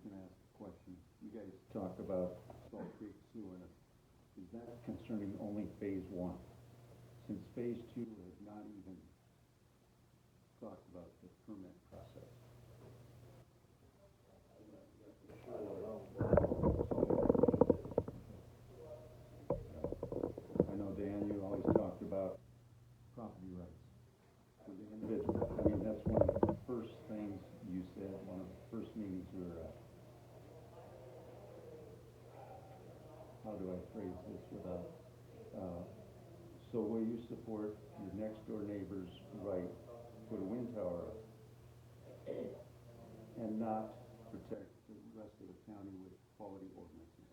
going to ask a question. You guys talk about Salt Creek Sewer. Is that concerning only phase one? Since phase two has not even talked about the permit process. I know, Dan, you always talked about property rights for the individual. I mean, that's one of the first things you said, one of the first meetings we were at. How do I phrase this without, so will you support your next door neighbor's right to put a wind tower up and not protect the rest of the county with quality ordinances?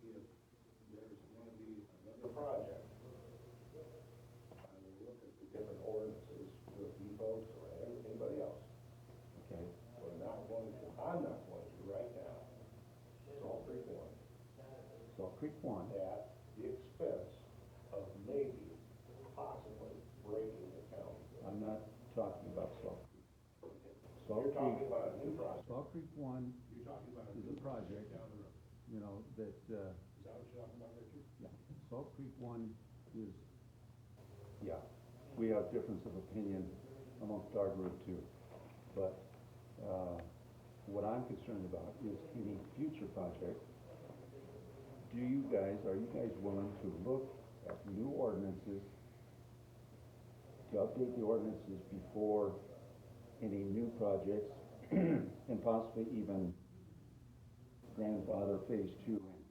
If there's going to be another project, I will look at the different ordinances with you folks or anybody else. Okay. I'm not going to right now, Salt Creek one. Salt Creek one. At the expense of maybe, possibly breaking the county. I'm not talking about Salt Creek. Salt You're Creek, talking about a new project. Salt Creek one You're talking about is a project, down the road. you know, that, Is that what you're talking about, Richard? yeah, Salt Creek one is, yeah, we have difference of opinion amongst our group too. But, what I'm concerned about is any future project, are you guys willing to look at new ordinances, to update the ordinances before any new projects, and possibly even grandfather phase two in?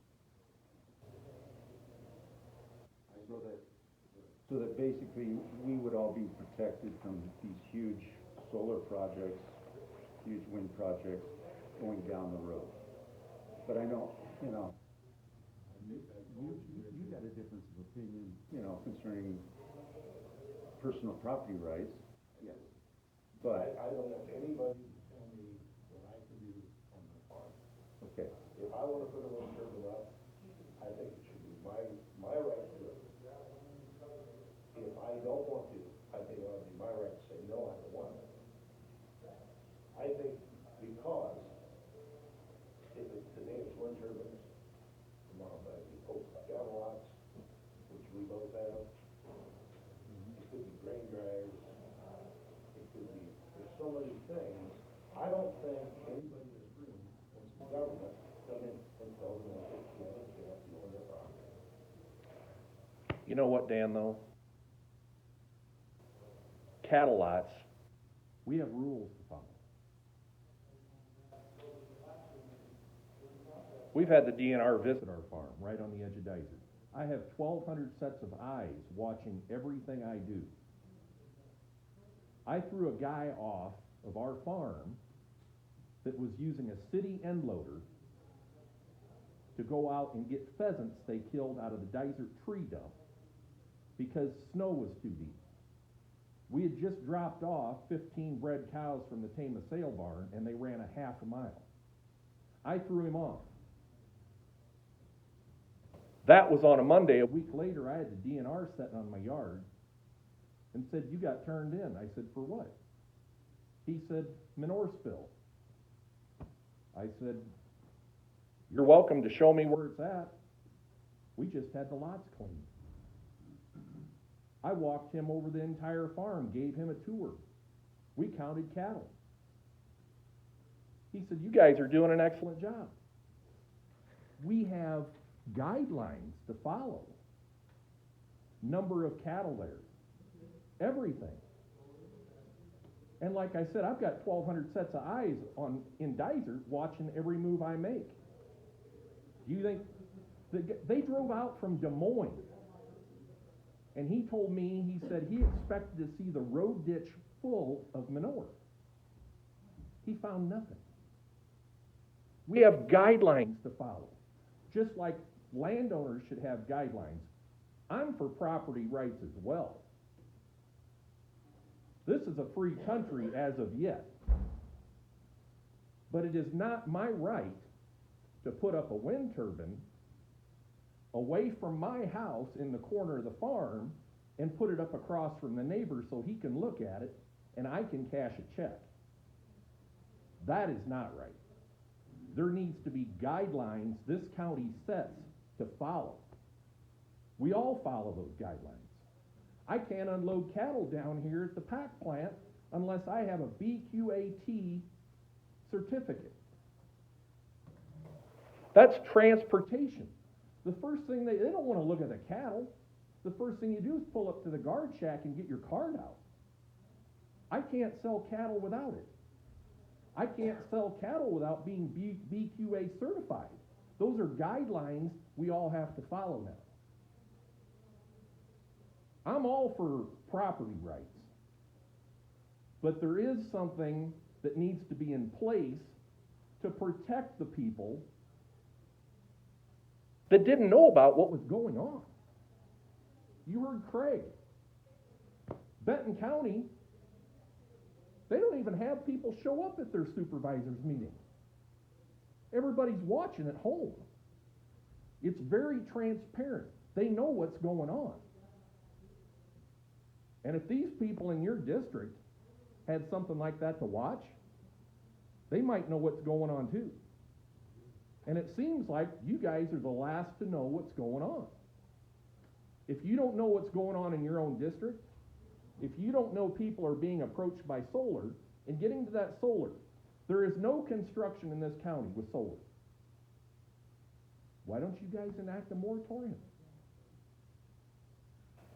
So that basically we would all be protected from these huge solar projects, huge wind projects going down the road. But I know, you know, you got a difference of opinion, you know, concerning personal property rights. Yes. But I don't want anybody to tell me what I can do on my farm. okay. If I want to put a wind turbine up, I think it should be my right to do it. If I don't want to, I think it ought to be my right to say, no, I don't want it. I think because if it's today it's wind turbines, tomorrow might be cattle lots, which we both have. It could be grain dryers. It could be, there's so many things. I don't think anybody in this room wants the government to come in and tell them what they can and can't do on their property. You know what, Dan, though? Cattle lots, we have rules to follow. We've had the DNR visit our farm right on the edge of Dyser. I have 1,200 sets of eyes watching everything I do. I threw a guy off of our farm that was using a city end loader to go out and get pheasants they killed out of the Dyser tree dump because snow was too deep. We had just dropped off 15 bred cows from the Tama sale barn, and they ran a half a mile. I threw him off. That was on a Monday. A week later, I had the DNR sitting on my yard and said, "You got turned in." I said, "For what?" He said, "Manure spill." I said, "You're welcome to show me where it's at. We just had the lots cleaned." I walked him over the entire farm, gave him a tour. We counted cattle. He said, "You guys are doing an excellent job." We have guidelines to follow. Number of cattle there. Everything. And like I said, I've got 1,200 sets of eyes in Dyser watching every move I make. Do you think they drove out from Des Moines? And he told me, he said he expected to see the road ditch full of manure. He found nothing. We have guidelines to follow. Just like landowners should have guidelines. I'm for property rights as well. This is a free country as of yet. But it is not my right to put up a wind turbine away from my house in the corner of the farm and put it up across from the neighbor so he can look at it and I can cash a check. That is not right. There needs to be guidelines this county sets to follow. We all follow those guidelines. I can't unload cattle down here at the pack plant unless I have a BQAT certificate. That's transportation. The first thing they don't want to look at the cattle. The first thing you do is pull up to the guard shack and get your card out. I can't sell cattle without it. I can't sell cattle without being BQA certified. Those are guidelines we all have to follow now. I'm all for property rights, but there is something that needs to be in place to protect the people that didn't know about what was going on. You heard Craig. Benton County, they don't even have people show up at their supervisors meeting. Everybody's watching at home. It's very transparent. They know what's going on. And if these people in your district had something like that to watch, they might know what's going on too. And it seems like you guys are the last to know what's going on. If you don't know what's going on in your own district, if you don't know people are being approached by solar, and getting to that solar, there is no construction in this county with solar. Why don't you guys enact a moratorium?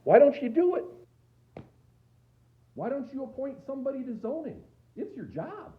Why don't you do it? Why don't you appoint somebody to zoning? It's your job.